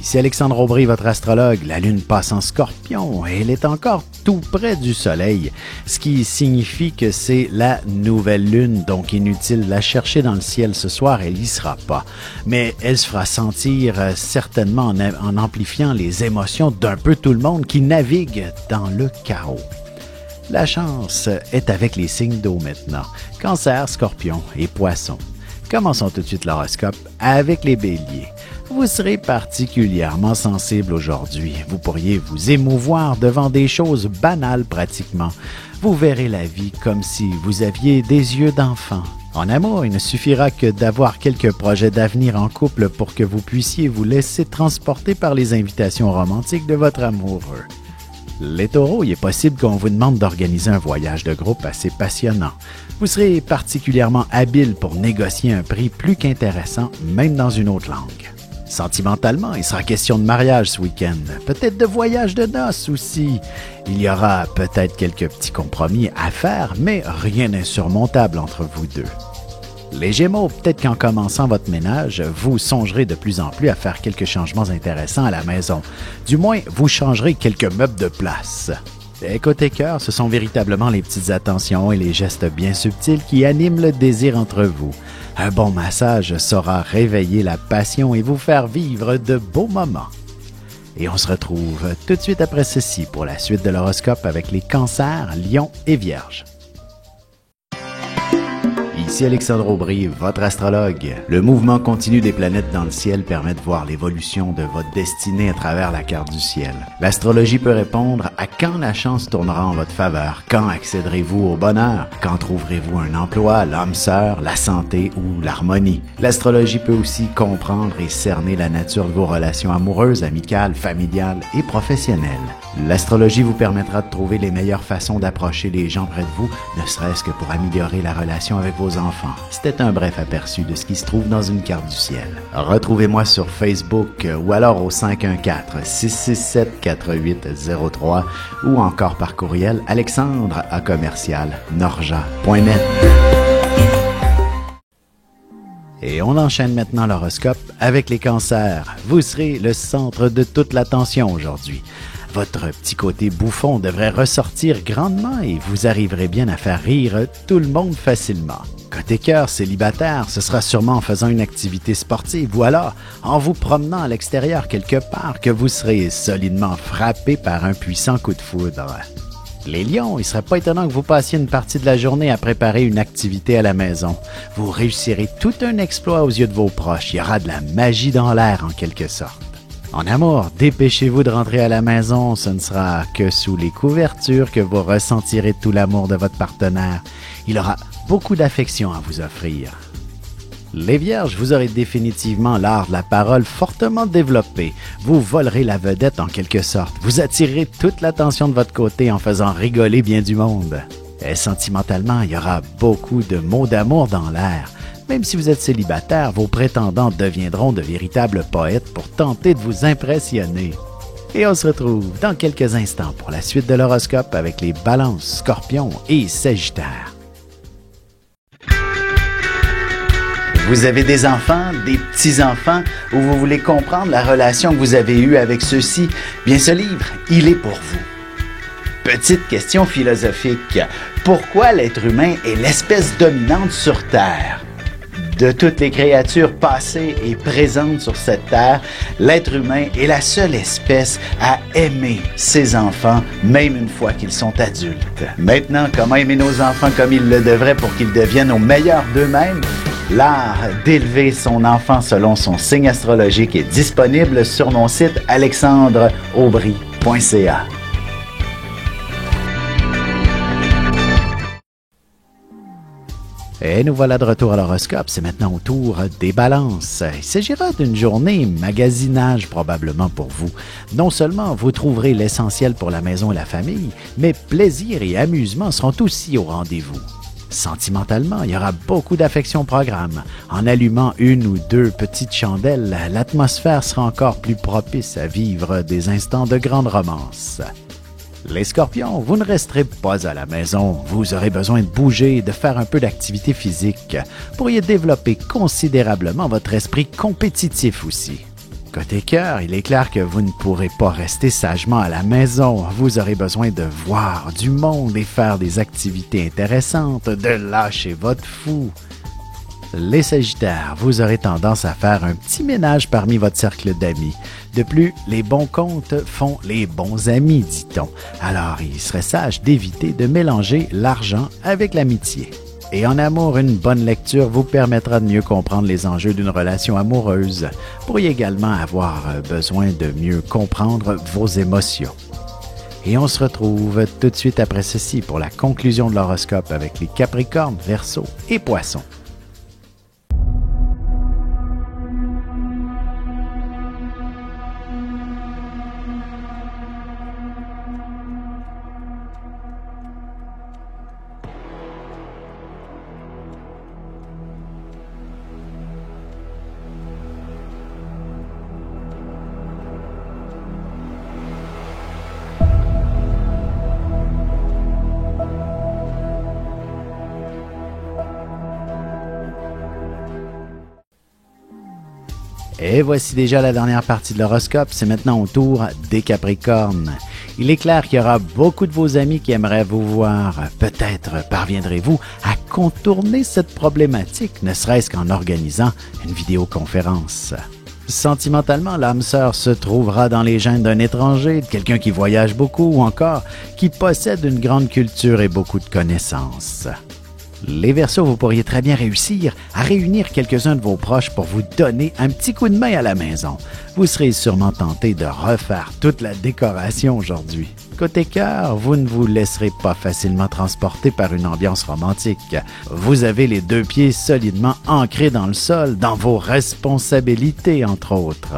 Ici Alexandre Aubry, votre astrologue. La Lune passe en Scorpion et elle est encore tout près du Soleil, ce qui signifie que c'est la nouvelle Lune, donc inutile de la chercher dans le ciel ce soir, elle n'y sera pas. Mais elle se fera sentir certainement en amplifiant les émotions d'un peu tout le monde qui navigue dans le chaos. La chance est avec les signes d'eau maintenant, Cancer, Scorpion et Poisson. Commençons tout de suite l'horoscope avec les Béliers. Vous serez particulièrement sensible aujourd'hui. Vous pourriez vous émouvoir devant des choses banales pratiquement. Vous verrez la vie comme si vous aviez des yeux d'enfant. En amour, il ne suffira que d'avoir quelques projets d'avenir en couple pour que vous puissiez vous laisser transporter par les invitations romantiques de votre amoureux. Les taureaux, il est possible qu'on vous demande d'organiser un voyage de groupe assez passionnant. Vous serez particulièrement habile pour négocier un prix plus qu'intéressant, même dans une autre langue. Sentimentalement, il sera question de mariage ce week-end, peut-être de voyage de noces aussi. Il y aura peut-être quelques petits compromis à faire, mais rien d'insurmontable entre vous deux. Les Gémeaux, peut-être qu'en commençant votre ménage, vous songerez de plus en plus à faire quelques changements intéressants à la maison. Du moins, vous changerez quelques meubles de place. Et côté cœur, ce sont véritablement les petites attentions et les gestes bien subtils qui animent le désir entre vous. Un bon massage saura réveiller la passion et vous faire vivre de beaux moments. Et on se retrouve tout de suite après ceci pour la suite de l'horoscope avec les Cancers, Lions et Vierges. Ici Alexandre Aubry, votre astrologue. Le mouvement continu des planètes dans le ciel permet de voir l'évolution de votre destinée à travers la carte du ciel. L'astrologie peut répondre à quand la chance tournera en votre faveur, quand accéderez-vous au bonheur, quand trouverez-vous un emploi, l'âme sœur, la santé ou l'harmonie. L'astrologie peut aussi comprendre et cerner la nature de vos relations amoureuses, amicales, familiales et professionnelles. L'astrologie vous permettra de trouver les meilleures façons d'approcher les gens près de vous, ne serait-ce que pour améliorer la relation avec vos enfants. C'était un bref aperçu de ce qui se trouve dans une carte du ciel. Retrouvez-moi sur Facebook ou alors au 514-667-4803 ou encore par courriel alexandre@norja.net. Et on enchaîne maintenant l'horoscope avec les Cancers. Vous serez le centre de toute l'attention aujourd'hui. Votre petit côté bouffon devrait ressortir grandement et vous arriverez bien à faire rire tout le monde facilement. Côté cœur célibataire, ce sera sûrement en faisant une activité sportive ou alors en vous promenant à l'extérieur quelque part que vous serez solidement frappé par un puissant coup de foudre. Les Lions, il ne serait pas étonnant que vous passiez une partie de la journée à préparer une activité à la maison. Vous réussirez tout un exploit aux yeux de vos proches. Il y aura de la magie dans l'air en quelque sorte. En amour, dépêchez-vous de rentrer à la maison, ce ne sera que sous les couvertures que vous ressentirez tout l'amour de votre partenaire. Il aura beaucoup d'affection à vous offrir. Les Vierges, vous aurez définitivement l'art de la parole fortement développé. Vous volerez la vedette en quelque sorte. Vous attirerez toute l'attention de votre côté en faisant rigoler bien du monde. Et sentimentalement, il y aura beaucoup de mots d'amour dans l'air. Même si vous êtes célibataire, vos prétendants deviendront de véritables poètes pour tenter de vous impressionner. Et on se retrouve dans quelques instants pour la suite de l'horoscope avec les Balances, Scorpions et Sagittaires. Vous avez des enfants, des petits-enfants, ou vous voulez comprendre la relation que vous avez eue avec ceux-ci? Bien, ce livre, il est pour vous. Petite question philosophique. Pourquoi l'être humain est l'espèce dominante sur Terre? De toutes les créatures passées et présentes sur cette terre, l'être humain est la seule espèce à aimer ses enfants, même une fois qu'ils sont adultes. Maintenant, comment aimer nos enfants comme ils le devraient pour qu'ils deviennent au meilleur d'eux-mêmes? L'art d'élever son enfant selon son signe astrologique est disponible sur mon site alexandreaubry.ca. Et nous voilà de retour à l'horoscope. C'est maintenant au tour des Balances. Il s'agira d'une journée magasinage probablement pour vous. Non seulement vous trouverez l'essentiel pour la maison et la famille, mais plaisir et amusement seront aussi au rendez-vous. Sentimentalement, il y aura beaucoup d'affection au programme. En allumant une ou deux petites chandelles, l'atmosphère sera encore plus propice à vivre des instants de grande romance. Les Scorpions, vous ne resterez pas à la maison. Vous aurez besoin de bouger et de faire un peu d'activité physique. Vous pourriez développer considérablement votre esprit compétitif aussi. Côté cœur, il est clair que vous ne pourrez pas rester sagement à la maison. Vous aurez besoin de voir du monde et faire des activités intéressantes, de lâcher votre fou. Les Sagittaires, vous aurez tendance à faire un petit ménage parmi votre cercle d'amis. De plus, les bons comptes font les bons amis, dit-on. Alors, il serait sage d'éviter de mélanger l'argent avec l'amitié. Et en amour, une bonne lecture vous permettra de mieux comprendre les enjeux d'une relation amoureuse. Vous pourriez également avoir besoin de mieux comprendre vos émotions. Et on se retrouve tout de suite après ceci pour la conclusion de l'horoscope avec les Capricornes, Verseaux et Poissons. Et voici déjà la dernière partie de l'horoscope, c'est maintenant au tour des Capricornes. Il est clair qu'il y aura beaucoup de vos amis qui aimeraient vous voir. Peut-être parviendrez-vous à contourner cette problématique, ne serait-ce qu'en organisant une vidéoconférence. Sentimentalement, l'âme sœur se trouvera dans les gènes d'un étranger, de quelqu'un qui voyage beaucoup ou encore qui possède une grande culture et beaucoup de connaissances. Les Verseaux, vous pourriez très bien réussir à réunir quelques-uns de vos proches pour vous donner un petit coup de main à la maison. Vous serez sûrement tenté de refaire toute la décoration aujourd'hui. Côté cœur, vous ne vous laisserez pas facilement transporter par une ambiance romantique. Vous avez les deux pieds solidement ancrés dans le sol, dans vos responsabilités entre autres.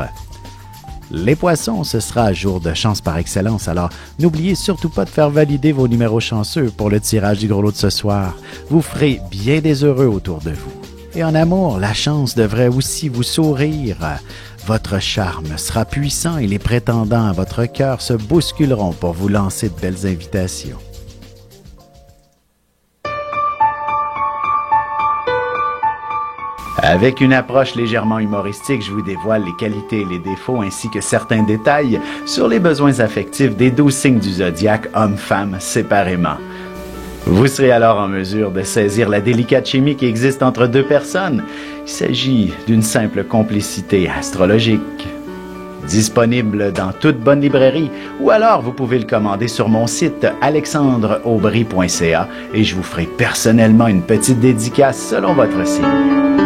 Les Poissons, ce sera jour de chance par excellence, alors n'oubliez surtout pas de faire valider vos numéros chanceux pour le tirage du gros lot de ce soir. Vous ferez bien des heureux autour de vous. Et en amour, la chance devrait aussi vous sourire. Votre charme sera puissant et les prétendants à votre cœur se bousculeront pour vous lancer de belles invitations. Avec une approche légèrement humoristique, je vous dévoile les qualités et les défauts ainsi que certains détails sur les besoins affectifs des 12 signes du zodiaque, hommes-femmes séparément. Vous serez alors en mesure de saisir la délicate chimie qui existe entre deux personnes. Il s'agit d'une simple complicité astrologique. Disponible dans toute bonne librairie ou alors vous pouvez le commander sur mon site alexandreaubry.ca et je vous ferai personnellement une petite dédicace selon votre signe.